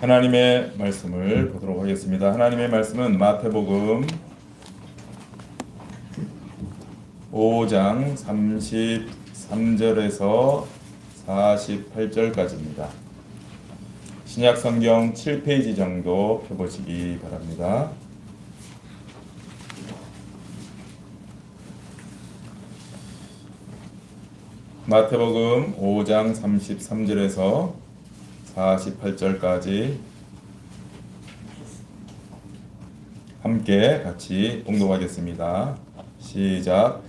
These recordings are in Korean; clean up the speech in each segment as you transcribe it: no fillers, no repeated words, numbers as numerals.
하나님의 말씀을 보도록 하겠습니다. 하나님의 말씀은 마태복음 5장 33절에서 48절까지입니다. 신약 성경 7페이지 정도 펴보시기 바랍니다. 마태복음 5장 33절에서 48절까지 함께 같이 봉독하겠습니다. 시작.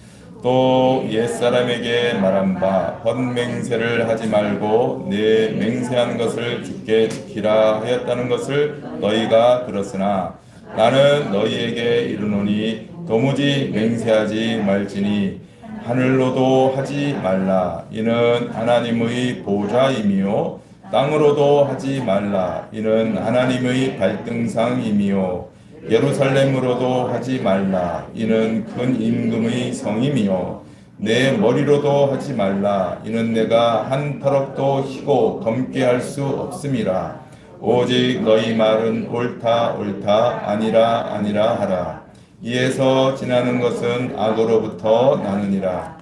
또 옛사람에게 말한 바 헛맹세를 하지 말고 내 맹세한 것을 주께 지키라 하였다는 것을 너희가 들었으나 나는 너희에게 이르노니 도무지 맹세하지 말지니 하늘로도 하지 말라. 이는 하나님의 보좌이미요 땅으로도 하지 말라. 이는 하나님의 발등상이미요 예루살렘으로도 하지 말라. 이는 큰 임금의 성임이요 내 머리로도 하지 말라. 이는 내가 한 터럭도 희고 검게 할 수 없음이라. 오직 너희 말은 옳다 옳다 아니라 아니라 하라. 이에서 지나는 것은 악으로부터 나느니라.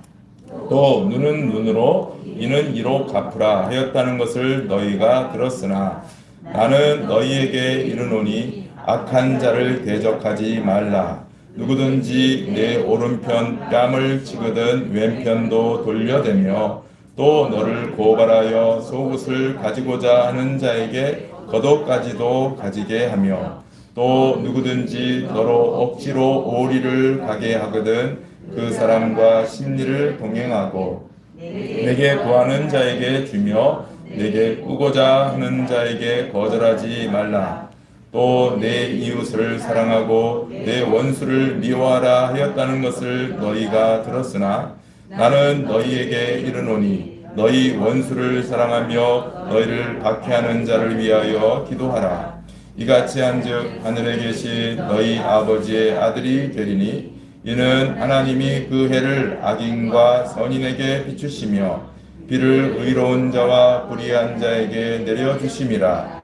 또 눈은 눈으로 이는 이로 갚으라 하였다는 것을 너희가 들었으나 나는 너희에게 이르노니 악한 자를 대적하지 말라. 누구든지 내 오른편 뺨을 치거든 왼편도 돌려대며 또 너를 고발하여 속옷을 가지고자 하는 자에게 겉옷까지도 가지게 하며 또 누구든지 너로 억지로 오리를 가게 하거든 그 사람과 심리를 동행하고 내게 구하는 자에게 주며 내게 꾸고자 하는 자에게 거절하지 말라. 또 내 이웃을 사랑하고 내 원수를 미워하라 하였다는 것을 너희가 들었으나 나는 너희에게 이르노니 너희 원수를 사랑하며 너희를 박해하는 자를 위하여 기도하라. 이같이 한즉 하늘에 계신 너희 아버지의 아들이 되리니 이는 하나님이 그 해를 악인과 선인에게 비추시며 비를 의로운 자와 불의한 자에게 내려주심이라.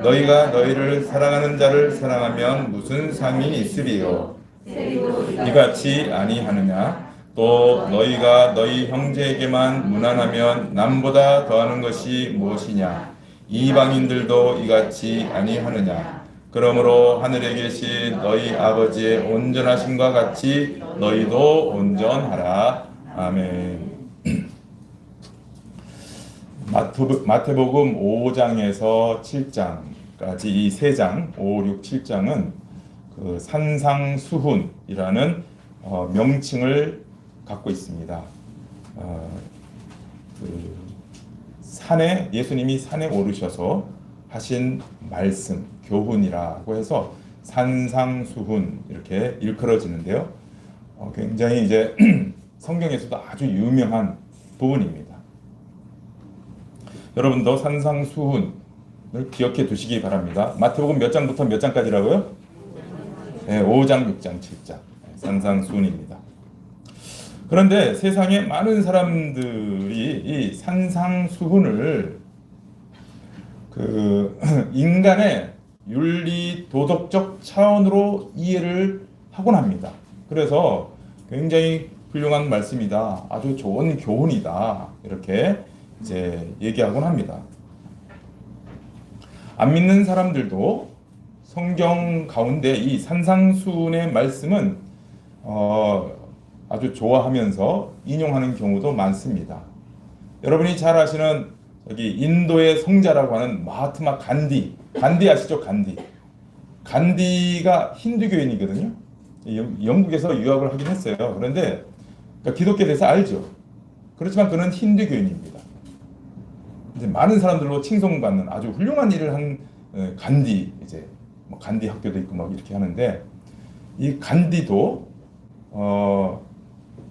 너희가 너희를 사랑하는 자를 사랑하면 무슨 상이 있으리요? 이같이 아니하느냐? 또 너희가 너희 형제에게만 무난하면 남보다 더하는 것이 무엇이냐? 이방인들도 이같이 아니하느냐? 그러므로 하늘에 계신 너희 아버지의 온전하심과 같이 너희도 온전하라. 아멘. 마태복음 5장에서 7장까지 이 세 장, 5, 6, 7장은 그 산상수훈이라는 명칭을 갖고 있습니다. 예수님이 산에 오르셔서 하신 말씀, 교훈이라고 해서 산상수훈 이렇게 일컬어지는데요. 굉장히 이제 성경에서도 아주 유명한 부분입니다. 여러분도 산상수훈을 기억해 두시기 바랍니다. 마태복음 몇 장부터 몇 장까지라고요? 네, 5장, 6장, 7장 산상수훈입니다. 그런데 세상에 많은 사람들이 이 산상수훈을 인간의 윤리 도덕적 차원으로 이해를 하곤 합니다. 그래서 굉장히 훌륭한 말씀이다, 아주 좋은 교훈이다 이렇게 이제 얘기하곤 합니다. 안 믿는 사람들도 성경 가운데 이 산상수훈의 말씀은 아주 좋아하면서 인용하는 경우도 많습니다. 여러분이 잘 아시는 여기 인도의 성자라고 하는 마하트마 간디 아시죠? 간디가 힌두교인이거든요. 영국에서 유학을 하긴 했어요. 그런데 그러니까 기독교에 대해서 알죠. 그렇지만 그는 힌두교인입니다. 이제 많은 사람들로 칭송받는 아주 훌륭한 일을 한 간디, 이제 뭐 간디 학교도 있고 막 이렇게 하는데 이 간디도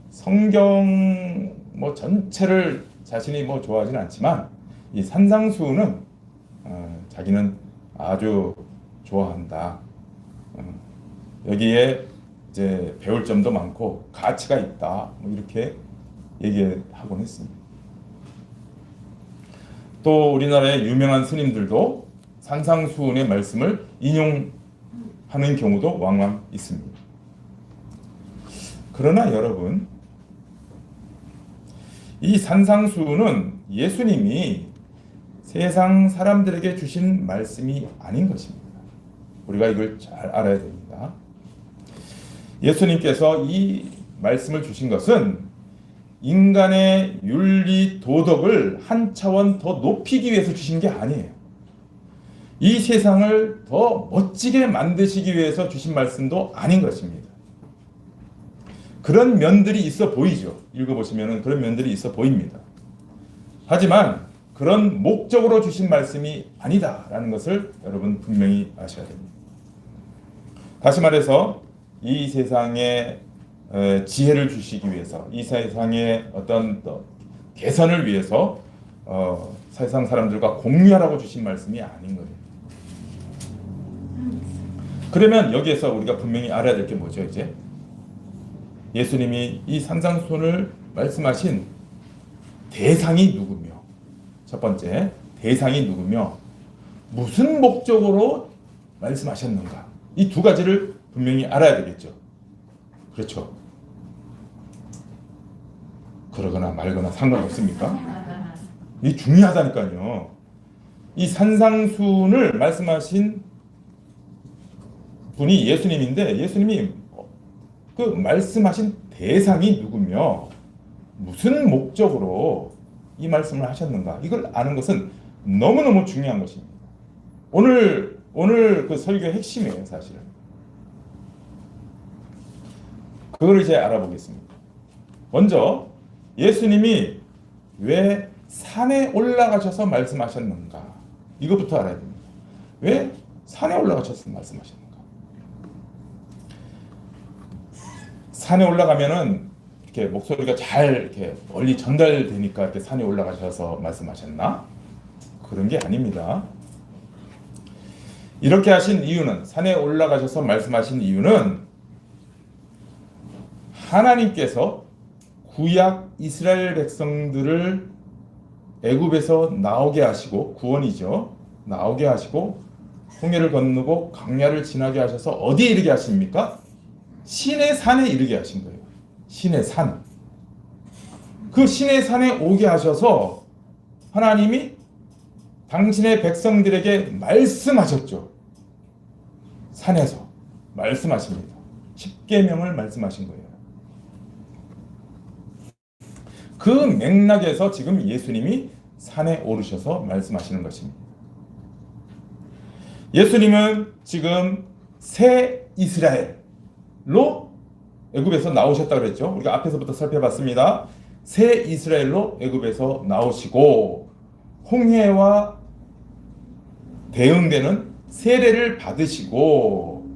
성경 뭐 전체를 자신이 뭐 좋아하지는 않지만 이 산상수훈은 자기는 아주 좋아한다. 여기에 이제 배울 점도 많고 가치가 있다. 뭐 이렇게 얘기하곤 했습니다. 또 우리나라의 유명한 스님들도 산상수훈의 말씀을 인용하는 경우도 왕왕 있습니다. 그러나 여러분, 이 산상수훈은 예수님이 세상 사람들에게 주신 말씀이 아닌 것입니다. 우리가 이걸 잘 알아야 됩니다. 예수님께서 이 말씀을 주신 것은 인간의 윤리 도덕을 한 차원 더 높이기 위해서 주신 게 아니에요. 이 세상을 더 멋지게 만드시기 위해서 주신 말씀도 아닌 것입니다. 그런 면들이 있어 보이죠. 읽어보시면 그런 면들이 있어 보입니다. 하지만 그런 목적으로 주신 말씀이 아니다라는 것을 여러분 분명히 아셔야 됩니다. 다시 말해서 이 세상에 지혜를 주시기 위해서, 이 세상의 어떤 개선을 위해서 세상 사람들과 공유하라고 주신 말씀이 아닌 거예요. 그러면 여기에서 우리가 분명히 알아야 될 게 뭐죠? 이제 예수님이 이 산상수훈을 말씀하신 대상이 누구며, 첫 번째 대상이 누구며 무슨 목적으로 말씀하셨는가, 이 두 가지를 분명히 알아야 되겠죠. 그렇죠. 그러거나 말거나 상관없습니까? 이 중요하다니까요. 이 산상수훈을 말씀하신 분이 예수님인데, 예수님이 그 말씀하신 대상이 누구며 무슨 목적으로 이 말씀을 하셨는가, 이걸 아는 것은 너무너무 중요한 것입니다. 오늘 그 설교의 핵심이에요, 사실은. 그걸 이제 알아보겠습니다. 먼저 예수님이 왜 산에 올라가셔서 말씀하셨는가, 이것부터 알아야 됩니다. 왜 산에 올라가셔서 말씀하셨는가? 산에 올라가면은 이렇게 목소리가 잘 이렇게 멀리 전달되니까 이렇게 산에 올라가셔서 말씀하셨나? 그런 게 아닙니다. 이렇게 하신 이유는, 산에 올라가셔서 말씀하신 이유는 하나님께서 구약 이스라엘 백성들을 애굽에서 나오게 하시고, 구원이죠. 나오게 하시고 홍해를 건너고 광야를 지나게 하셔서 어디에 이르게 하십니까? 신의 산에 이르게 하신 거예요. 신의 산. 그 신의 산에 오게 하셔서 하나님이 당신의 백성들에게 말씀하셨죠. 산에서 말씀하십니다. 십계명을 말씀하신 거예요. 그 맥락에서 지금 예수님이 산에 오르셔서 말씀하시는 것입니다. 예수님은 지금 새 이스라엘로 애굽에서 나오셨다고 그랬죠. 우리가 앞에서부터 살펴봤습니다. 새 이스라엘로 애굽에서 나오시고 홍해와 대응되는 세례를 받으시고,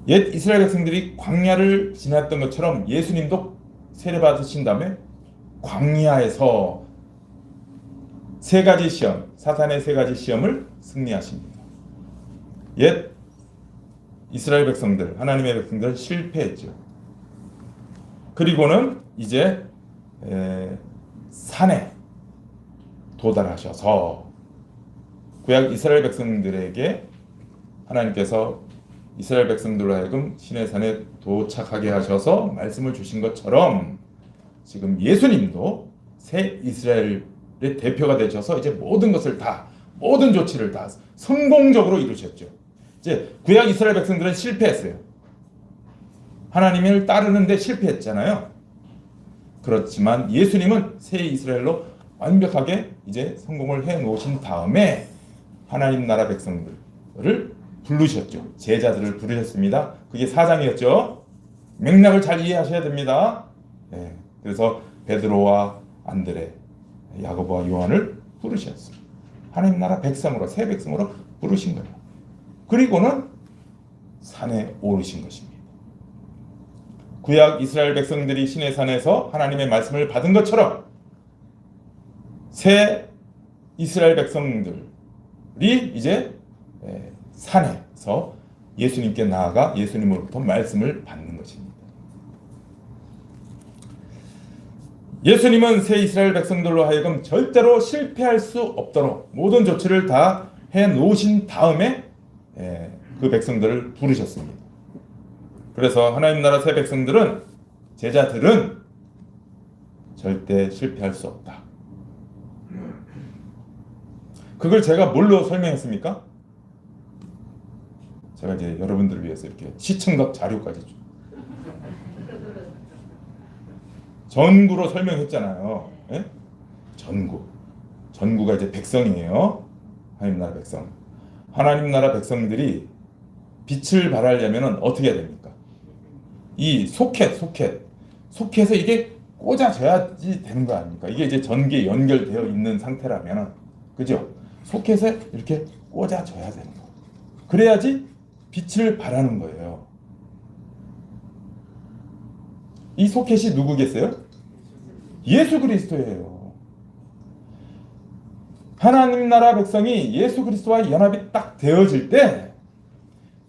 옛 이스라엘 백성들이 광야를 지났던 것처럼 예수님도 세례 받으신 다음에 광야에서 세 가지 시험, 사탄의 세 가지 시험을 승리하십니다. 옛 이스라엘 백성들, 하나님의 백성들은 실패했죠. 그리고는 이제 산에 도달하셔서 구약 이스라엘 백성들에게 하나님께서 이스라엘 백성들로 하여금 신의 산에 도착하게 하셔서 말씀을 주신 것처럼 지금 예수님도 새 이스라엘의 대표가 되셔서 이제 모든 것을 다, 모든 조치를 다 성공적으로 이루셨죠. 이제 구약 이스라엘 백성들은 실패했어요. 하나님을 따르는데 실패했잖아요. 그렇지만 예수님은 새 이스라엘로 완벽하게 이제 성공을 해 놓으신 다음에 하나님 나라 백성들을 부르셨죠. 제자들을 부르셨습니다. 그게 4장이었죠. 맥락을 잘 이해하셔야 됩니다. 네. 그래서 베드로와 안드레, 야고보와 요한을 부르셨어요. 하나님 나라 백성으로, 새 백성으로 부르신 거예요. 그리고는 산에 오르신 것입니다. 구약 이스라엘 백성들이 신의 산에서 하나님의 말씀을 받은 것처럼 새 이스라엘 백성들이 이제 산에서 예수님께 나아가 예수님으로부터 말씀을 받는 것입니다. 예수님은 새 이스라엘 백성들로 하여금 절대로 실패할 수 없도록 모든 조치를 다 놓으신 다음에 그 백성들을 부르셨습니다. 그래서 하나님 나라 새 백성들은, 제자들은 절대 실패할 수 없다. 그걸 제가 뭘로 설명했습니까? 제가 이제 여러분들을 위해서 이렇게 시청각 자료까지 전구로 설명했잖아요. 예? 전구가 이제 백성이에요. 하나님 나라 백성. 하나님 나라 백성들이 빛을 발하려면 어떻게 해야 됩니까? 이 소켓에 이게 꽂아져야지 되는 거 아닙니까? 이게 이제 전기에 연결되어 있는 상태라면, 그죠? 소켓에 이렇게 꽂아져야 되는 거. 그래야지 빛을 발하는 거예요. 이 소켓이 누구겠어요? 예수 그리스도예요. 하나님 나라 백성이 예수 그리스도와 연합이 딱 되어질 때,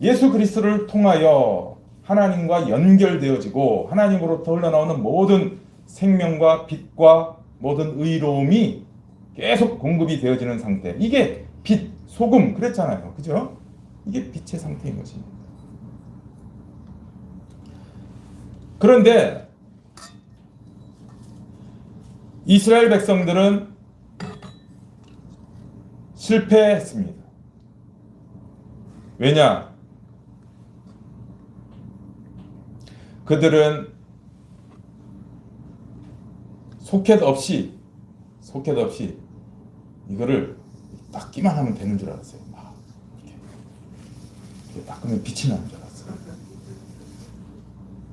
예수 그리스도를 통하여 하나님과 연결되어지고 하나님으로부터 흘러나오는 모든 생명과 빛과 모든 의로움이 계속 공급이 되어지는 상태. 이게 빛, 소금 그랬잖아요. 그죠? 이게 빛의 상태인 것입니다. 그런데 이스라엘 백성들은 실패했습니다. 왜냐? 그들은 소켓 없이 이거를 닦기만 하면 되는 줄 알았어요. 막 이렇게 닦으면 빛이 나는 줄 알았어요.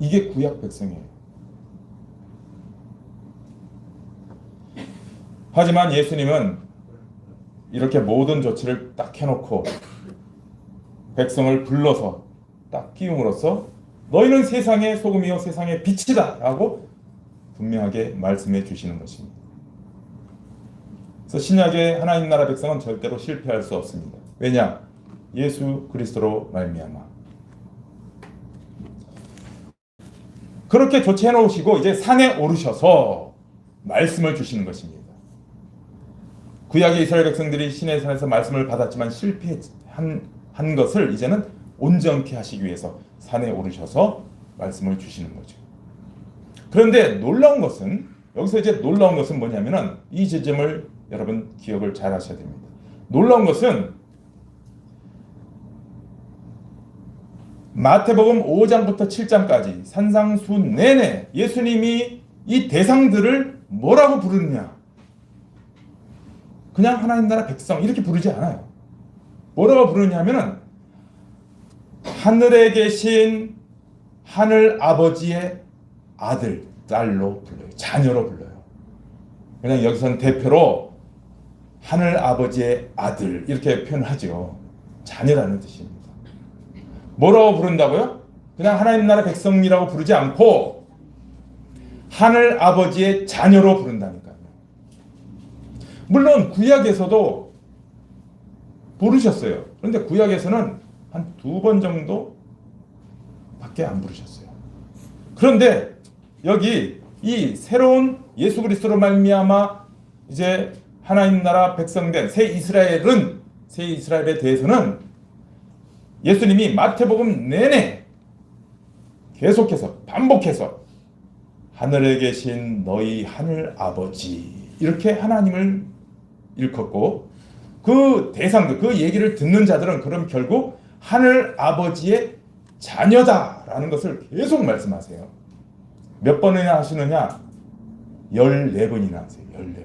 이게 구약 백성이에요. 하지만 예수님은 이렇게 모든 조치를 딱 해놓고 백성을 불러서 딱 끼움으로써 너희는 세상의 소금이요 세상의 빛이다 라고 분명하게 말씀해 주시는 것입니다. 그래서 신약의 하나님 나라 백성은 절대로 실패할 수 없습니다. 왜냐? 예수 그리스도로 말미암아. 그렇게 조치해 놓으시고 이제 산에 오르셔서 말씀을 주시는 것입니다. 구약의 이스라엘 백성들이 시내 산에서 말씀을 받았지만 실패한 것을 이제는 온전케 하시기 위해서 산에 오르셔서 말씀을 주시는 거죠. 그런데 놀라운 것은, 여기서 이제 놀라운 것은 뭐냐면은 이 지점을 여러분 기억을 잘 하셔야 됩니다. 놀라운 것은 마태복음 5장부터 7장까지 산상수 내내 예수님이 이 대상들을 뭐라고 부르느냐? 그냥 하나님 나라 백성 이렇게 부르지 않아요. 뭐라고 부르냐 하면은 하늘에 계신 하늘 아버지의 아들, 딸로 불러요. 자녀로 불러요. 그냥 여기서는 대표로 하늘 아버지의 아들 이렇게 표현하죠. 자녀라는 뜻입니다. 뭐라고 부른다고요? 그냥 하나님 나라 백성이라고 부르지 않고 하늘 아버지의 자녀로 부른다니까요. 물론 구약에서도 부르셨어요. 그런데 구약에서는 한 2번 정도 밖에 안 부르셨어요. 그런데 여기 이 새로운 예수 그리스도로 말미암아 이제 하나님 나라 백성된 새 이스라엘에 대해서는 예수님이 마태복음 내내 계속해서 반복해서 하늘에 계신 너희 하늘 아버지 이렇게 하나님을 일컫고, 그 대상들, 그 얘기를 듣는 자들은 그럼 결국 하늘 아버지의 자녀다라는 것을 계속 말씀하세요. 몇 번이나 하시느냐? 14번이나 하세요. 14번.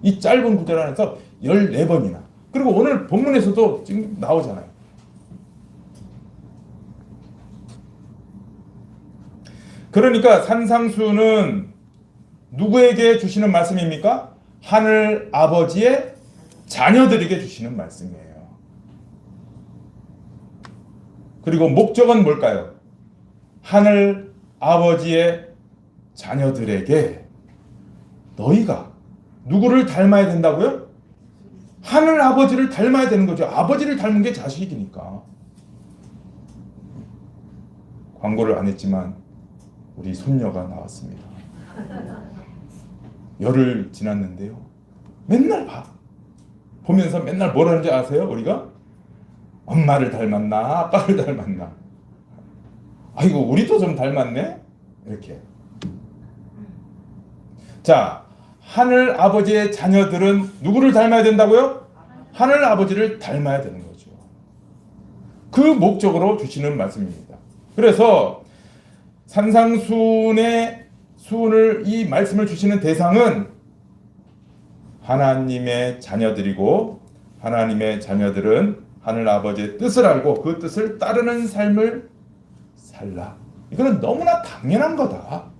이 짧은 구절 안에서 14번이나. 그리고 오늘 본문에서도 지금 나오잖아요. 그러니까 산상수는 누구에게 주시는 말씀입니까? 하늘 아버지의 자녀들에게 주시는 말씀이에요. 그리고 목적은 뭘까요? 하늘 아버지의 자녀들에게 너희가 누구를 닮아야 된다고요? 하늘 아버지를 닮아야 되는 거죠. 아버지를 닮은 게 자식이니까. 광고를 안 했지만 우리 손녀가 나왔습니다. 열흘 지났는데요. 맨날 봐. 보면서 맨날 뭘 하는지 아세요? 우리가 엄마를 닮았나 아빠를 닮았나, 아이고 우리도 좀 닮았네, 이렇게. 자, 하늘 아버지의 자녀들은 누구를 닮아야 된다고요? 하늘 아버지를 닮아야 되는 거죠. 그 목적으로 주시는 말씀입니다. 그래서 산상수훈의 수훈을, 이 말씀을 주시는 대상은 하나님의 자녀들이고, 하나님의 자녀들은 하늘 아버지의 뜻을 알고 그 뜻을 따르는 삶을 살라. 이거는 너무나 당연한 거다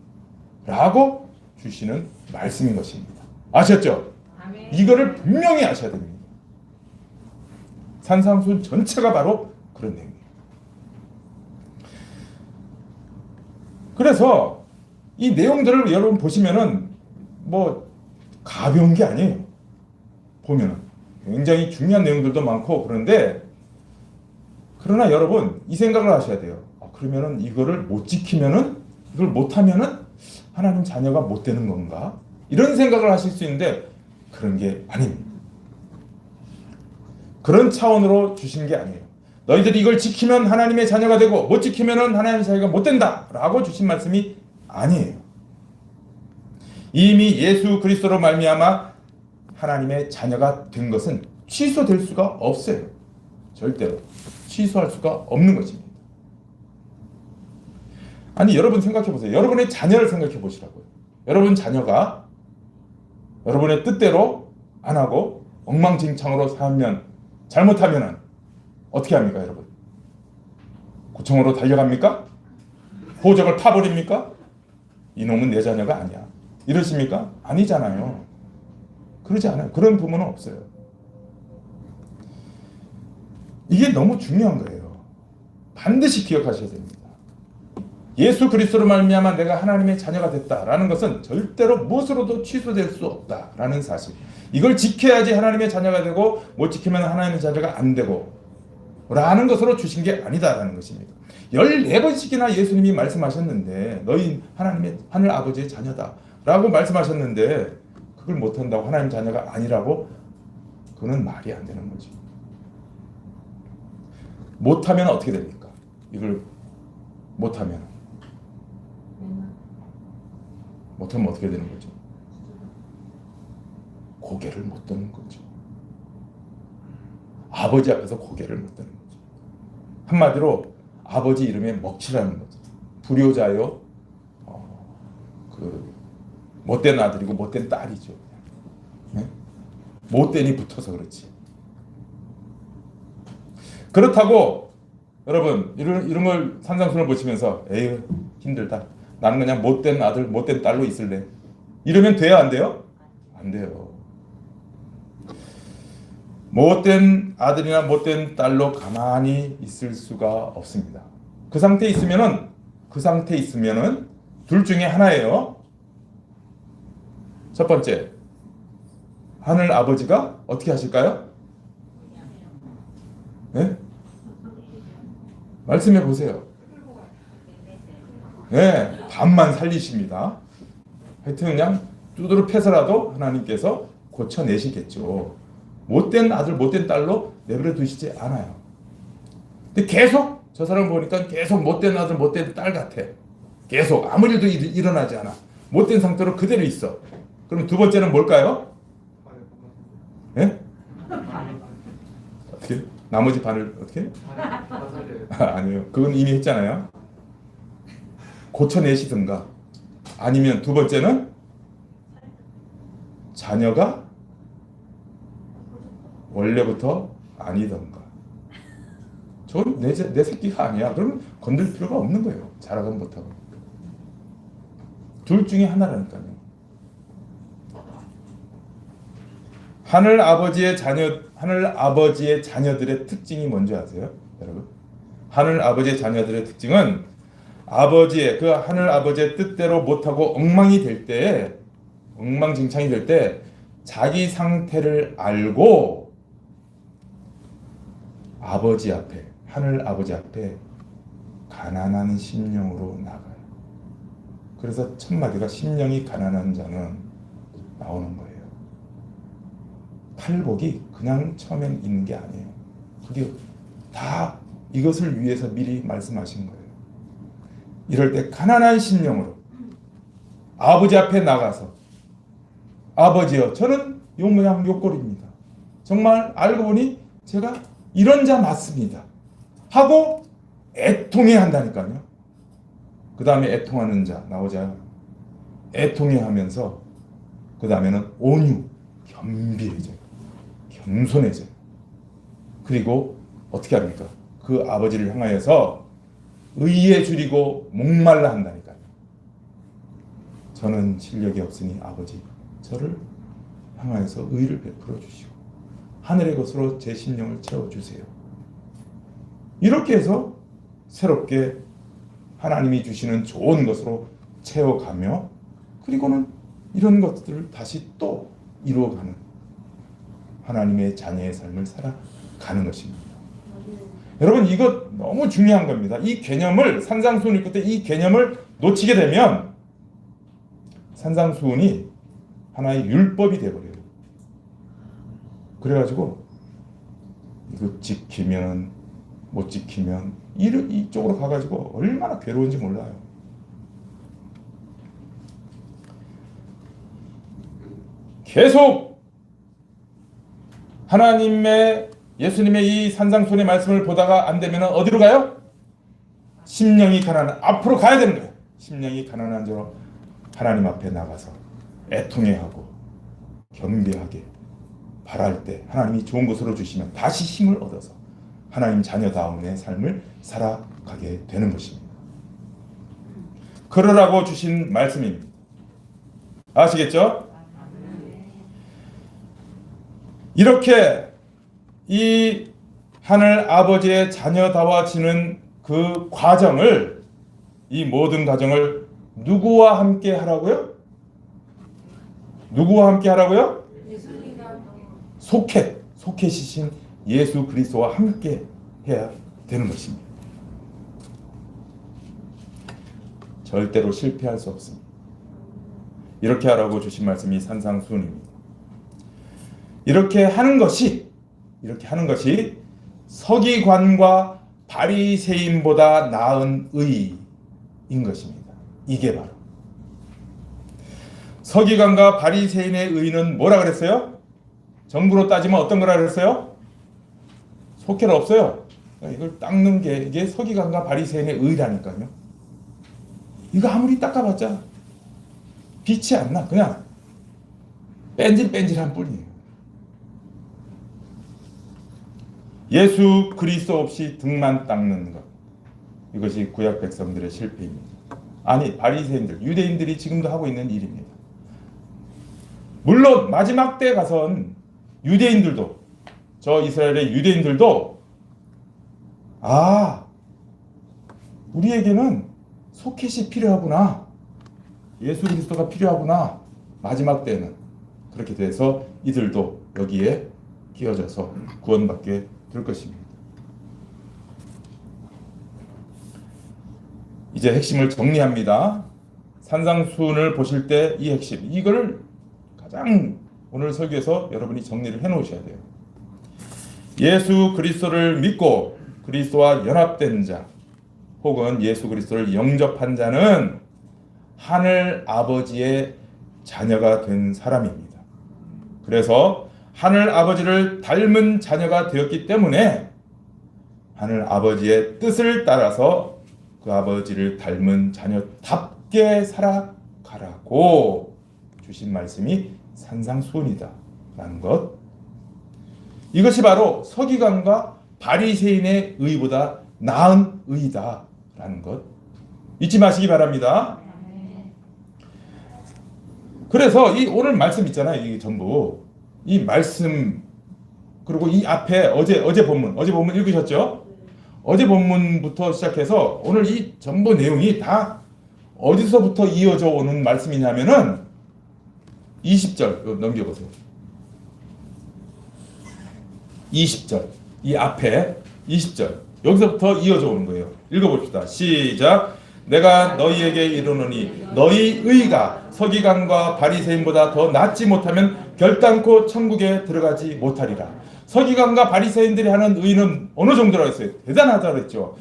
라고 주시는 말씀인 것입니다. 아셨죠? 아멘. 이거를 분명히 아셔야 됩니다. 산상수훈 전체가 바로 그런 내용이에요. 그래서 이 내용들을 여러분 보시면은 뭐 가벼운 게 아니에요. 보면은 굉장히 중요한 내용들도 많고, 그러나 여러분 이 생각을 하셔야 돼요. 그러면은 이거를 못 지키면은, 이걸 못하면은 하나님 자녀가 못 되는 건가? 이런 생각을 하실 수 있는데 그런 게 아닙니다. 그런 차원으로 주신 게 아니에요. 너희들이 이걸 지키면 하나님의 자녀가 되고 못 지키면은 하나님의 자녀가 못 된다 라고 주신 말씀이 아니에요. 이미 예수 그리스도로 말미암아 하나님의 자녀가 된 것은 취소될 수가 없어요. 절대로 취소할 수가 없는 것입니다. 아니, 여러분 생각해 보세요. 여러분의 자녀를 생각해 보시라고요. 여러분 자녀가 여러분의 뜻대로 안 하고 엉망진창으로 살면, 잘못하면은 어떻게 합니까, 여러분? 구청으로 달려갑니까? 호적을 파버립니까? 이놈은 내 자녀가 아니야, 이러십니까? 아니잖아요. 그러지 않아요. 그런 부모는 없어요. 이게 너무 중요한 거예요. 반드시 기억하셔야 됩니다. 예수 그리스도로 말미암아 내가 하나님의 자녀가 됐다라는 것은 절대로 무엇으로도 취소될 수 없다라는 사실. 이걸 지켜야지 하나님의 자녀가 되고, 못 지키면 하나님의 자녀가 안 되고 라는 것으로 주신 게 아니다라는 것입니다. 14번씩이나 예수님이 말씀하셨는데, 너희 하나님의 하늘 아버지의 자녀다 라고 말씀하셨는데 그걸 못한다고 하나님 자녀가 아니라고, 그거는 말이 안 되는 거지. 못하면 어떻게 됩니까? 이걸 못하면 어떻게 되는 거죠? 고개를 못 드는 거죠. 아버지 앞에서 고개를 못 드는 거죠. 한마디로 아버지 이름에 먹칠하는 거죠. 불효자요, 못된 아들이고 못된 딸이죠. 네? 못된이 붙어서 그렇지. 그렇다고 여러분 이런 걸 산상수훈을 보시면서 에휴 힘들다, 나는 그냥 못된 아들 못된 딸로 있을래, 이러면 돼요 안 돼요? 안 돼요. 못된 아들이나 못된 딸로 가만히 있을 수가 없습니다. 그 상태에 있으면은 둘 중에 하나예요. 첫 번째, 하늘 아버지가 어떻게 하실까요? 네? 말씀해 보세요. 네, 반만 살리십니다. 하여튼 그냥 두드러 패서라도 하나님께서 고쳐내시겠죠. 못된 아들 못된 딸로 내버려 두시지 않아요. 근데 계속 저 사람 보니까 계속 못된 아들 못된 딸 같아. 계속 아무 일도 일어나지 않아. 못된 상태로 그대로 있어. 그럼 두 번째는 뭘까요? 예? 어떻게? 나머지 반을 어떻게? 아니요. 그건 이미 했잖아요. 고쳐내시든가, 아니면 두 번째는 자녀가 원래부터 아니던가. 저건 내 새끼가 아니야. 그러면 건들 필요가 없는 거예요. 잘하건 못하건. 둘 중에 하나라니까요. 하늘 아버지의 자녀들의 특징이 뭔지 아세요, 여러분? 하늘 아버지의 자녀들의 특징은 그 하늘 아버지의 뜻대로 못하고 엉망진창이 될 때 자기 상태를 알고 하늘 아버지 앞에 가난한 심령으로 나가요. 그래서 첫 마디가 심령이 가난한 자는 나오는 거예요. 팔복이 그냥 처음엔 있는 게 아니에요. 그게 다 이것을 위해서 미리 말씀하신 거예요. 이럴 때 가난한 심령으로 아버지 앞에 나가서 아버지여, 저는 요 모양 요 꼴입니다. 정말 알고 보니 제가 이런 자 맞습니다 하고 애통해 한다니까요. 그 다음에 애통하는 자 나오자. 애통해 하면서 그 다음에는 온유, 겸비해져요. 겸손해져요. 그리고 어떻게 합니까? 그 아버지를 향하여서 의에 줄이고 목말라 한다니까요. 저는 실력이 없으니 아버지, 저를 향하여서 의를 베풀어 주시고 하늘의 것으로 제 심령을 채워주세요. 이렇게 해서 새롭게 하나님이 주시는 좋은 것으로 채워가며, 그리고는 이런 것들을 다시 또 이루어가는 하나님의 자녀의 삶을 살아가는 것입니다. 여러분, 이거 너무 중요한 겁니다. 이 개념을, 산상수훈 읽을 때 이 개념을 놓치게 되면 산상수훈이 하나의 율법이 되어버려요. 그래가지고 이거 지키면 못 지키면 이쪽으로 가가지고 얼마나 괴로운지 몰라요. 계속 하나님의, 예수님의 이 산상수훈의 말씀을 보다가 안 되면 어디로 가요? 심령이 가난한, 앞으로 가야 되는 거예요. 심령이 가난한 자로 하나님 앞에 나가서 애통해하고 겸비하게 바랄 때 하나님이 좋은 것으로 주시면 다시 힘을 얻어서 하나님 자녀다움의 삶을 살아가게 되는 것입니다. 그러라고 주신 말씀입니다. 아시겠죠? 이렇게 이 하늘 아버지의 자녀다워지는 그 과정을, 이 모든 과정을 누구와 함께 하라고요? 누구와 함께 하라고요? 소켓이신 예수 그리스도와 함께 해야 되는 것입니다. 절대로 실패할 수 없습니다. 이렇게 하라고 주신 말씀이 산상수훈입니다. 이렇게 하는 것이 서기관과 바리새인보다 나은 의인 것입니다. 이게 바로 서기관과 바리새인의 의는 뭐라 그랬어요? 정부로 따지면 어떤 거라 그랬어요? 속혈 없어요. 이걸 닦는 게 이게 서기관과 바리새인의 의라니까요. 이거 아무리 닦아봤자 빛이 안 나. 그냥 뺀질뺀질한 뿐이에요. 예수 그리스도 없이 등만 닦는 것, 이것이 구약 백성들의 실패입니다. 아니, 바리새인들, 유대인들이 지금도 하고 있는 일입니다. 물론 마지막 때 가선 유대인들도, 저 이스라엘의 유대인들도 우리에게는 소켓이 필요하구나, 예수 그리스도가 필요하구나, 마지막 때는 그렇게 돼서 이들도 여기에 끼어져서 구원받게 될 것입니다. 이제 핵심을 정리합니다. 산상수훈을 보실 때 이 핵심, 이거를 가장 오늘 설교에서 여러분이 정리를 해 놓으셔야 돼요. 예수 그리스도를 믿고 그리스도와 연합된 자, 혹은 예수 그리스도를 영접한 자는 하늘 아버지의 자녀가 된 사람입니다. 그래서 하늘 아버지를 닮은 자녀가 되었기 때문에 하늘 아버지의 뜻을 따라서 그 아버지를 닮은 자녀답게 살아가라고 주신 말씀이 산상수훈이다 라는 것, 이것이 바로 서기관과 바리새인의 의보다 나은 의다 라는 것 잊지 마시기 바랍니다. 그래서 이 오늘 말씀 있잖아요. 이 전부 이 말씀, 그리고 이 앞에 어제 본문 읽으셨죠? 어제 본문부터 시작해서 오늘 이 전부 내용이 다 어디서부터 이어져 오는 말씀이냐면은 20절 넘겨보세요. 20절, 이 앞에 20절, 여기서부터 이어져 오는 거예요. 읽어봅시다. 시작. 내가 너희에게 이르노니 너희 의가 서기관과 바리새인보다 더 낫지 못하면 결단코 천국에 들어가지 못하리라. 서기관과 바리새인들이 하는 의는 어느 정도라고 했어요? 대단하다고 했죠.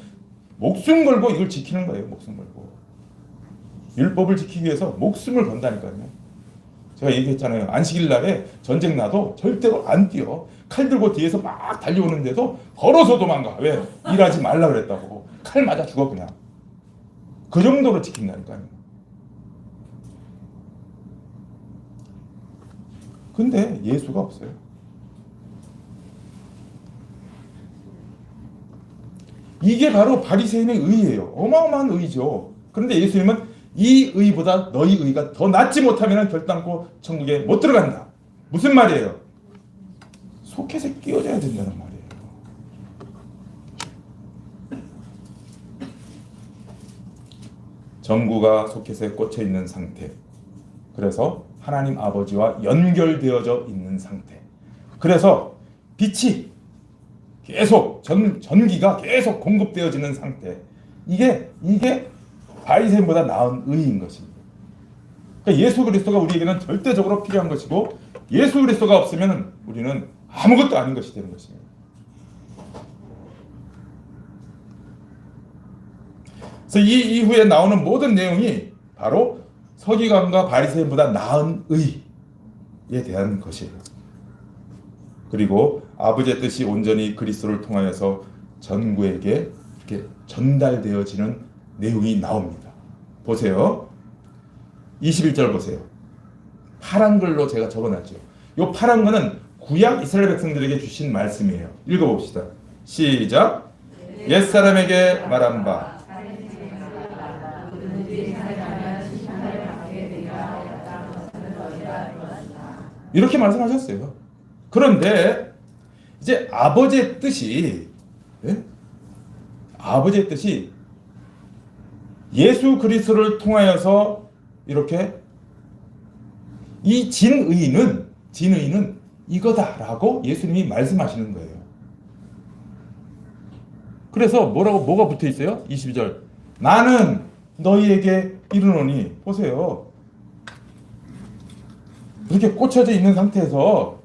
목숨 걸고 이걸 지키는 거예요. 목숨 걸고. 율법을 지키기 위해서 목숨을 건다니까요. 제가 얘기했잖아요. 안식일 날에 전쟁 나도 절대로 안 뛰어. 칼 들고 뒤에서 막 달려오는데도 걸어서 도망가. 왜? 일하지 말라 그랬다고. 칼 맞아 죽어 그냥. 그 정도로 지킨다니까요. 근데 예수가 없어요. 이게 바로 바리새인의 의예요. 어마어마한 의죠. 그런데 예수님은 이 의보다 너희 의가 더 낫지 못하면 결단코 천국에 못 들어간다. 무슨 말이에요? 소켓에 끼워줘야 된다는 말이에요. 전구가 소켓에 꽂혀 있는 상태. 그래서 하나님 아버지와 연결되어져 있는 상태. 그래서 빛이 계속 전기가 계속 공급되어지는 상태. 이게 바리새인보다 나은 의인 것입니다. 그러니까 예수 그리스도가 우리에게는 절대적으로 필요한 것이고 예수 그리스도가 없으면 우리는 아무것도 아닌 것이 되는 것입니다. 그래서 이 이후에 나오는 모든 내용이 바로 서기관과 바리새인보다 나은 의에 대한 것이에요. 그리고 아버지의 뜻이 온전히 그리스도를 통하여서 전구에게 이렇게 전달되어지는 내용이 나옵니다. 보세요. 21절 보세요. 파란 글로 제가 적어놨죠. 이 파란 거는 구약 이스라엘 백성들에게 주신 말씀이에요. 읽어봅시다. 시작. 옛사람에게 말한 바 이렇게 말씀하셨어요. 그런데 이제 아버지의 뜻이 예수 그리스도를 통하여서 이렇게 이 진의는 이거다라고 예수님이 말씀하시는 거예요. 그래서 뭐가 붙어 있어요? 22절. 나는 너희에게 이르노니. 보세요. 이렇게 꽂혀져 있는 상태에서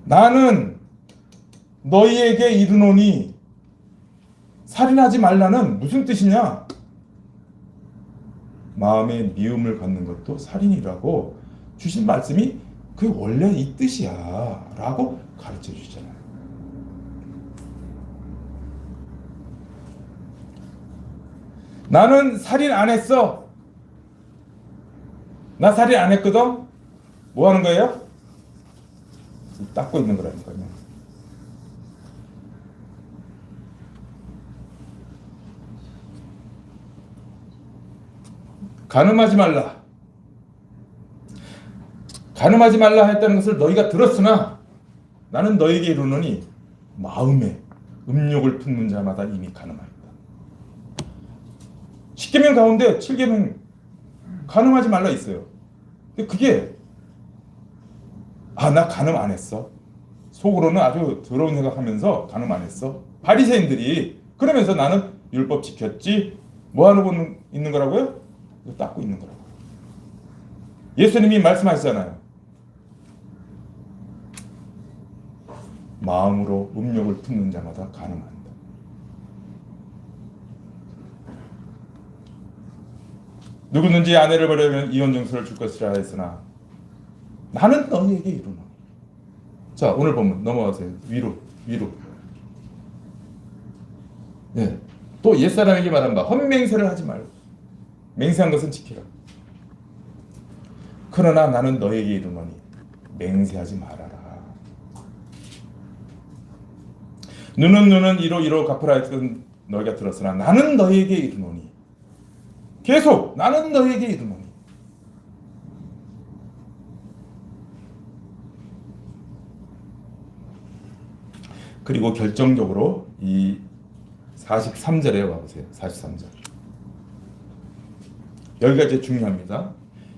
나는 너희에게 이르노니 살인하지 말라는 무슨 뜻이냐? 마음에 미움을 갖는 것도 살인이라고 주신 말씀이 그게 원래 이 뜻이야 라고 가르쳐 주잖아요. 나는 살인 안 했어. 나 살인 안 했거든. 뭐 하는 거예요? 닦고 있는 거라니까요. 간음하지 말라. 간음하지 말라 했다는 것을 너희가 들었으나 나는 너희에게 이르노니 마음에 음욕을 품는 자마다 이미 간음하였다. 10계명 가운데 7계명 간음하지 말라 있어요. 근데 그게 나 간음 안 했어. 속으로는 아주 더러운 생각하면서 간음 안 했어. 바리새인들이 그러면서 나는 율법 지켰지. 뭐 하고 있는 거라고요? 닦고 있는 거라고요. 예수님이 말씀하시잖아요. 마음으로 음욕을 품는 자마다 간음한다. 누구든지 아내를 버리면 이혼 증서를 줄 것이라 했으나 나는 너희에게 이르노니. 자, 오늘 본문 넘어가세요. 위로. 네. 또 옛사람에게 말한 바 헛맹세를 하지 말고 맹세한 것은 지키라. 그러나 나는 너희에게 이르노니 맹세하지 말아라. 눈은 이로 갚으라 했던 너희가 들었으나 나는 너희에게 이르노니. 계속 나는 너희에게 이르노니. 그리고 결정적으로 이 43절에 와보세요. 43절. 여기가 이제 중요합니다.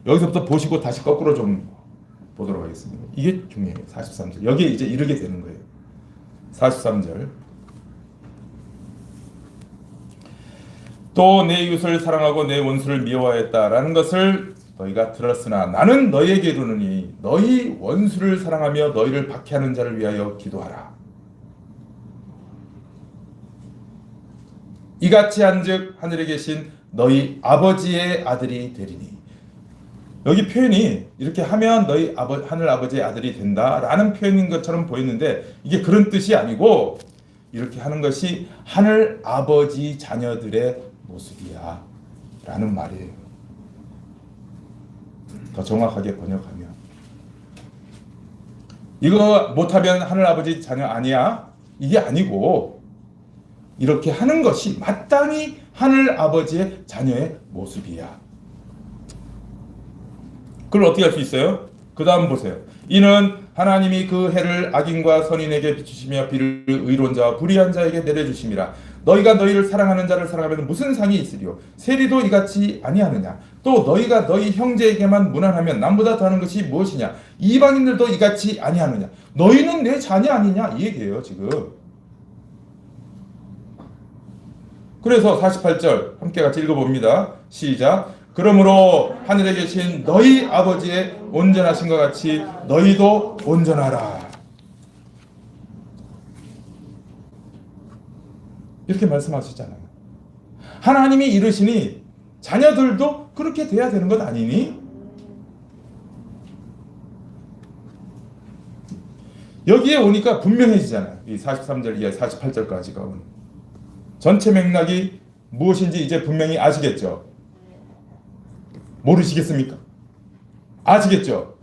여기서부터 보시고 다시 거꾸로 좀 보도록 하겠습니다. 이게 중요해요. 43절. 여기에 이제 이르게 되는 거예요. 43절. 또 내 이웃을 사랑하고 내 원수를 미워하였다라는 것을 너희가 들었으나 나는 너희에게 이르노니 너희 원수를 사랑하며 너희를 박해하는 자를 위하여 기도하라. 이같이 한즉 하늘에 계신 너희 아버지의 아들이 되리니. 여기 표현이 이렇게 하면 너희 하늘 아버지의 아들이 된다라는 표현인 것처럼 보였는데 이게 그런 뜻이 아니고 이렇게 하는 것이 하늘 아버지 자녀들의 모습이야 라는 말이에요. 더 정확하게 번역하면 이거 못하면 하늘 아버지 자녀 아니야? 이게 아니고 이렇게 하는 것이 마땅히 하늘 아버지의 자녀의 모습이야. 그걸 어떻게 할 수 있어요? 그 다음 보세요. 이는 하나님이 그 해를 악인과 선인에게 비추시며 비를 의로운 자와 불의한 자에게 내려주심이라. 너희가 너희를 사랑하는 자를 사랑하면 무슨 상이 있으리요? 세리도 이같이 아니하느냐? 또 너희가 너희 형제에게만 무난하면 남보다 더하는 것이 무엇이냐? 이방인들도 이같이 아니하느냐? 너희는 내 자녀 아니냐? 이 얘기예요 지금. 그래서 48절 함께 같이 읽어봅니다. 시작. 그러므로 하늘에 계신 너희 아버지의 온전하신 것 같이 너희도 온전하라. 이렇게 말씀하시잖아요. 하나님이 이르시니 자녀들도 그렇게 돼야 되는 것 아니니? 여기에 오니까 분명해지잖아요. 이 43절 이하 48절까지가 오는 전체 맥락이 무엇인지 이제 분명히 아시겠죠? 모르시겠습니까? 아시겠죠?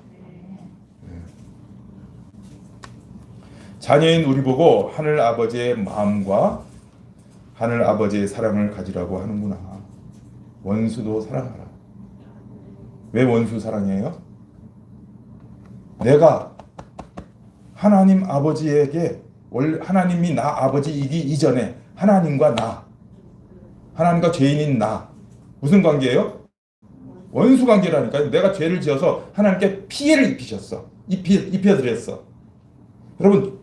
자녀인 우리 보고 하늘 아버지의 마음과 하늘 아버지의 사랑을 가지라고 하는구나. 원수도 사랑하라. 왜 원수 사랑해요? 내가 하나님 아버지에게 하나님이 나 아버지이기 이전에 하나님과 하나님과 죄인인 나 무슨 관계예요? 원수 관계라니까요. 내가 죄를 지어서 하나님께 피해를 입혀드렸어. 여러분,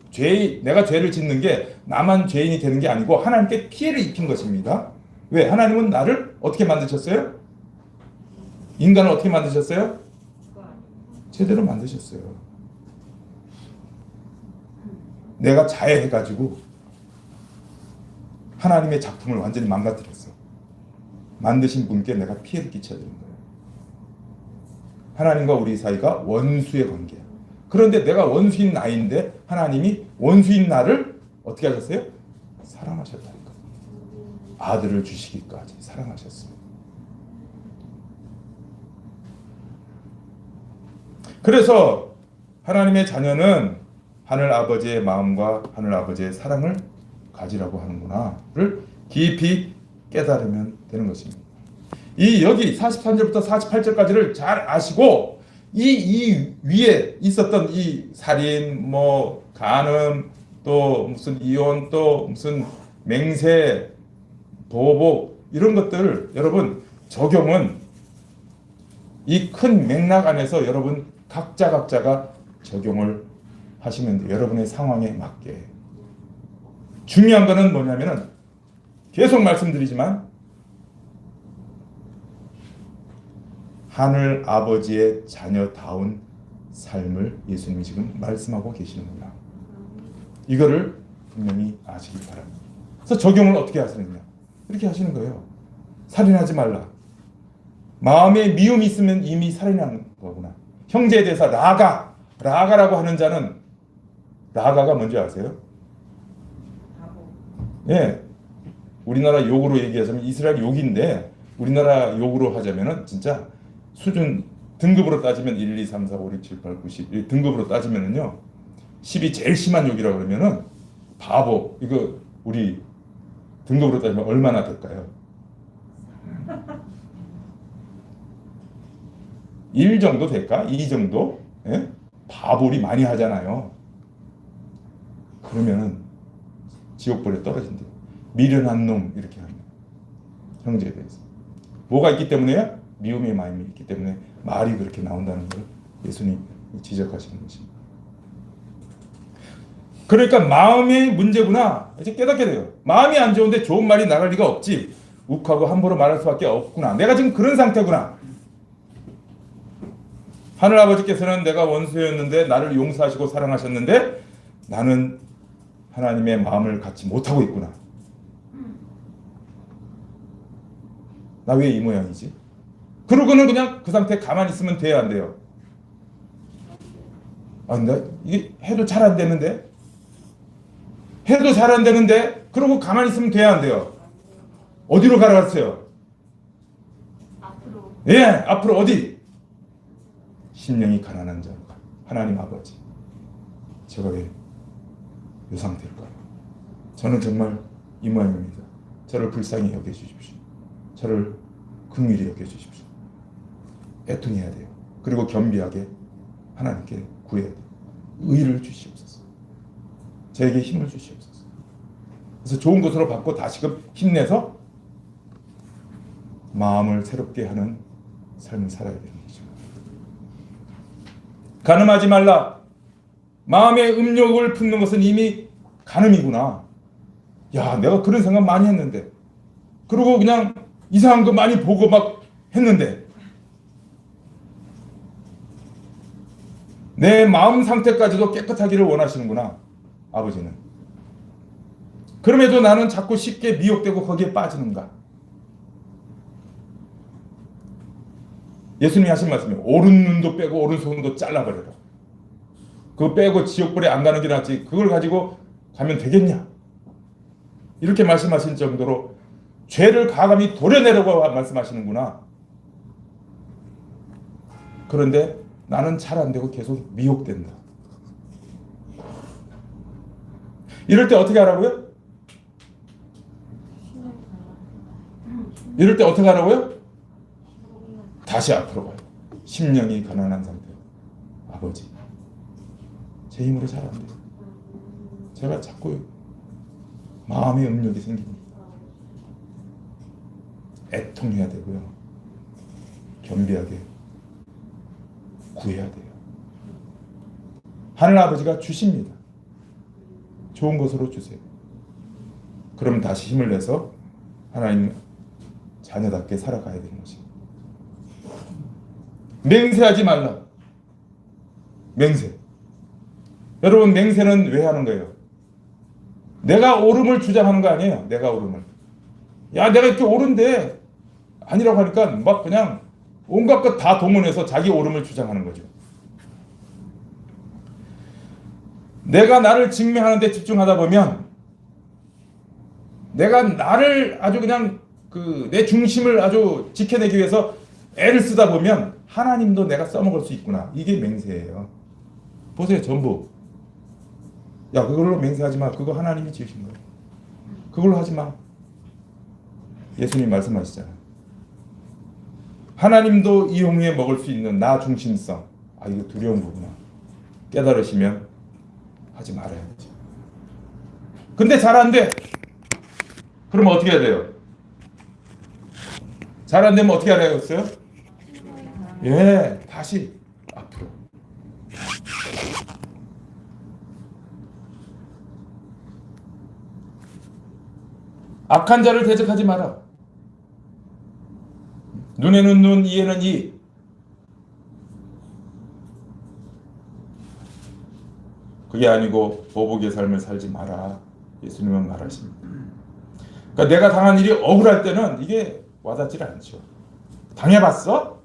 내가 죄를 짓는 게 나만 죄인이 되는 게 아니고 하나님께 피해를 입힌 것입니다. 왜? 하나님은 나를 어떻게 만드셨어요? 인간을 어떻게 만드셨어요? 제대로 만드셨어요. 내가 자해해가지고 하나님의 작품을 완전히 망가뜨렸어. 만드신 분께 내가 피해를 끼쳐야 되는 거예요. 하나님과 우리 사이가 원수의 관계야. 그런데 내가 원수인 나인데 하나님이 원수인 나를 어떻게 하셨어요? 사랑하셨다니까. 아들을 주시기까지 사랑하셨습니다. 그래서 하나님의 자녀는 하늘 아버지의 마음과 하늘 아버지의 사랑을 가지라고 하는구나를 깊이 깨달으면 되는 것입니다. 여기 43절부터 48절까지를 잘 아시고 이 위에 있었던 이 살인, 간음, 또 무슨 이혼, 또 무슨 맹세, 보복 이런 것들을 여러분 적용은 이 큰 맥락 안에서 여러분 각자가 적용을 하시면 돼요. 여러분의 상황에 맞게. 중요한 거는 뭐냐면은 계속 말씀드리지만 하늘 아버지의 자녀다운 삶을 예수님이 지금 말씀하고 계시는구나. 이거를 분명히 아시기 바랍니다. 그래서 적용을 어떻게 하시느냐? 이렇게 하시는 거예요. 살인하지 말라. 마음에 미움이 있으면 이미 살인한 거구나. 형제에 대해서 라가라고 하는 자는 라가가 뭔지 아세요? 예, 우리나라 욕으로 얘기하자면 이스라엘 욕인데 우리나라 욕으로 하자면은 진짜 수준 등급으로 따지면 1, 2, 3, 4, 5, 6, 7, 8, 9, 10 등급으로 따지면은요 10이 제일 심한 욕이라고 그러면은 바보 이거 우리 등급으로 따지면 얼마나 될까요? 1 정도 될까? 2 정도? 예? 바보리 많이 하잖아요. 그러면은 지옥불에 떨어진대요. 미련한 놈 이렇게 하는 형제에 대해서 뭐가 있기 때문에요? 미움의 마음이 있기 때문에 말이 그렇게 나온다는 걸 예수님이 지적하시는 것입니다. 그러니까 마음의 문제구나 이제 깨닫게 돼요. 마음이 안 좋은데 좋은 말이 나갈 리가 없지. 욱하고 함부로 말할 수밖에 없구나. 내가 지금 그런 상태구나. 하늘 아버지께서는 내가 원수였는데 나를 용서하시고 사랑하셨는데 나는 하나님의 마음을 갖지 못하고 있구나. 나 왜 이 모양이지? 그러고는 그냥 그 상태에 가만히 있으면 돼야 안 돼요? 아, 나 이게 해도 잘 안 되는데? 해도 잘 안 되는데? 그러고 가만히 있으면 돼야 안 돼요? 어디로 가라갔어요? 앞으로. 예, 앞으로 어디? 심령이 가난한 자, 하나님 아버지, 제가 왜 이 상태일까요? 저는 정말 이 모양입니다. 저를 불쌍히 여겨주십시오. 저를 긍휼히 여겨주십시오. 애통해야 돼요. 그리고 겸비하게 하나님께 구해야 돼요. 의를 주시옵소서. 저에게 힘을 주시옵소서. 그래서 좋은 것으로 받고 다시금 힘내서 마음을 새롭게 하는 삶을 살아야 되는 거죠. 간음하지 말라. 마음의 음욕을 품는 것은 이미 간음이구나. 야, 내가 그런 생각 많이 했는데, 그리고 그냥 이상한 거 많이 보고 막 했는데, 내 마음 상태까지도 깨끗하기를 원하시는구나, 아버지는. 그럼에도 나는 자꾸 쉽게 미혹되고 거기에 빠지는가? 예수님이 하신 말씀이 오른 눈도 빼고 오른손도 잘라버려라. 그거 빼고 지옥불에 안 가는 게 낫지 그걸 가지고 가면 되겠냐? 이렇게 말씀하신 정도로 죄를 가감히 도려내려고 말씀하시는구나. 그런데 나는 잘 안 되고 계속 미혹된다. 이럴 때 어떻게 하라고요? 이럴 때 어떻게 하라고요? 다시 앞으로 가요. 심령이 가난한 상태. 아버지, 제 힘으로 잘 안 돼요. 제가 자꾸 마음의 음욕이 생깁니다. 애통해야 되고요. 겸비하게 구해야 돼요. 하늘 아버지가 주십니다. 좋은 것으로 주세요. 그럼 다시 힘을 내서 하나님 자녀답게 살아가야 되는 것입니다. 맹세하지 말라. 맹세. 여러분, 맹세는 왜 하는 거예요? 내가 옳음을 주장하는 거 아니에요. 내가 옳음을. 야, 내가 이렇게 옳은데 아니라고 하니까 막 그냥 온갖 것 다 동원해서 자기 옳음을 주장하는 거죠. 내가 나를 증명하는 데 집중하다 보면 내가 나를 아주 그냥 내 중심을 아주 지켜내기 위해서 애를 쓰다 보면 하나님도 내가 써먹을 수 있구나. 이게 맹세예요. 보세요, 전부. 야, 그걸로 맹세하지 마. 그거 하나님이 지으신 거예요. 그걸로 하지 마. 예수님 말씀하시잖아요. 하나님도 이용해 먹을 수 있는 나 중심성. 아, 이거 두려운 거구나. 깨달으시면 하지 말아야지. 근데 잘 안 돼. 그러면 어떻게 해야 돼요? 잘 안 되면 어떻게 하라고했어요? 예, 다시 앞으로. 악한 자를 대적하지 마라. 눈에는 눈, 이에는 이. 그게 아니고 보복의 삶을 살지 마라. 예수님은 말하십니다. 그러니까 내가 당한 일이 억울할 때는 이게 와닿질 않죠. 당해봤어?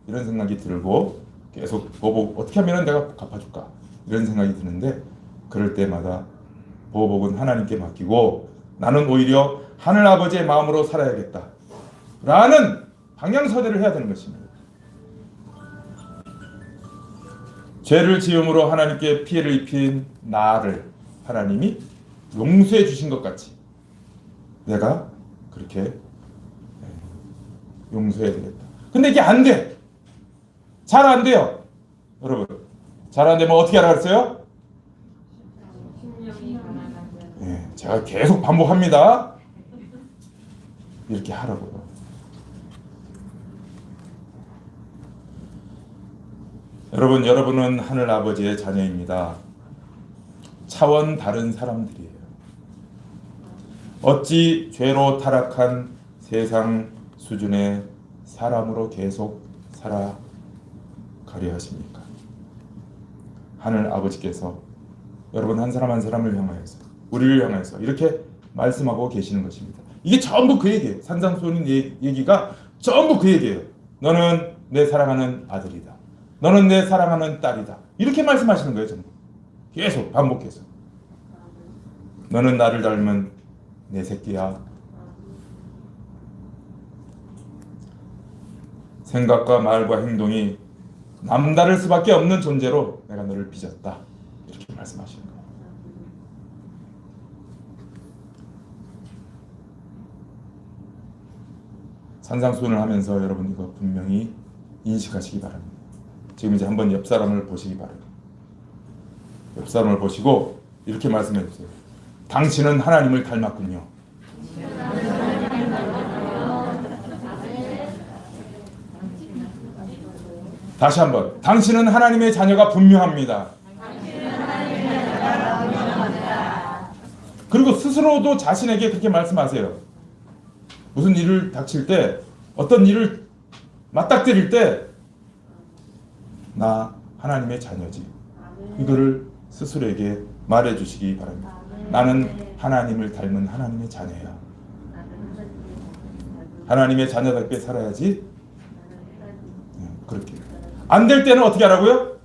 이런 생각이 들고 계속 보복 어떻게 하면 내가 갚아줄까? 이런 생각이 드는데 그럴 때마다 보복은 하나님께 맡기고 나는 오히려 하늘 아버지의 마음으로 살아야겠다. 라는 방향서대를 해야 되는 것입니다. 죄를 지음으로 하나님께 피해를 입힌 나를 하나님이 용서해 주신 것 같이 내가 그렇게 용서해야 되겠다. 근데 이게 안 돼. 잘 안 돼요. 여러분, 잘 안 되면 어떻게 하라 그랬어요? 네, 제가 계속 반복합니다. 이렇게 하라고요. 여러분은 하늘 아버지의 자녀입니다. 차원 다른 사람들이에요. 어찌 죄로 타락한 세상 수준의 사람으로 계속 살아가야 가려 하십니까? 하늘 아버지께서 여러분 한 사람 한 사람을 향하여서, 우리를 향하여서 이렇게 말씀하고 계시는 것입니다. 이게 전부 그 얘기예요. 산상수훈 얘기가 전부 그 얘기예요. 너는 내 사랑하는 아들이다. 너는 내 사랑하는 딸이다. 이렇게 말씀하시는 거예요. 전부. 계속 반복해서. 너는 나를 닮은 내 새끼야. 생각과 말과 행동이 남다를 수밖에 없는 존재로 내가 너를 빚었다. 이렇게 말씀하시는 거예요. 산상수훈을 하면서 여러분 이거 분명히 인식하시기 바랍니다. 지금 이제 한번 옆 사람을 보시기 바랍니다. 옆 사람을 보시고 이렇게 말씀해 주세요. 당신은 하나님을 닮았군요. 다시 한번. 당신은 하나님의 자녀가 분명합니다. 그리고 스스로도 자신에게 그렇게 말씀하세요. 무슨 일을 닥칠 때, 어떤 일을 맞닥뜨릴 때, 나 하나님의 자녀지. 이거를 스스로에게 말해주시기 바랍니다. 나는 하나님을 닮은 하나님의 자녀야. 하나님의 자녀답게 살아야지. 그렇게. 안 될 때는 어떻게 하라고요?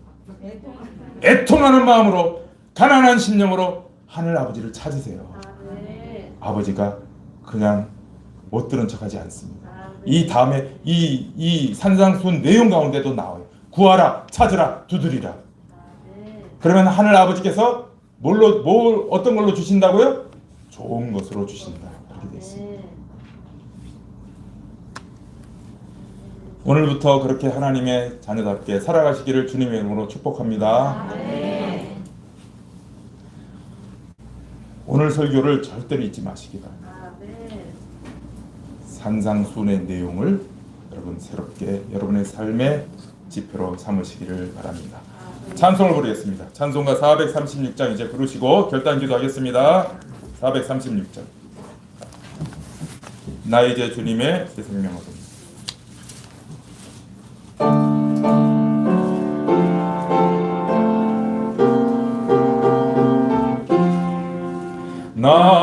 애통하는 마음으로, 가난한 심령으로 하늘 아버지를 찾으세요. 아버지가 그냥 못 들은 척하지 않습니다. 이 다음에 이 산상수훈 내용 가운데도 나와요. 구하라, 찾으라, 두드리라. 그러면 하늘 아버지께서 어떤 걸로 주신다고요? 좋은 것으로 주신다. 그렇게 되어 있습니다. 오늘부터 그렇게 하나님의 자녀답게 살아가시기를 주님의 이름으로 축복합니다. 오늘 설교를 절대로 잊지 마시기 바랍니다. 산상수훈의 내용을 여러분 새롭게 여러분의 삶의 지표로 삼으시기를 바랍니다. 찬송을 부르겠습니다. 찬송가 436장 이제 부르시고 결단기도 하겠습니다. 436장. 나 이제 주님의 새 생명을 나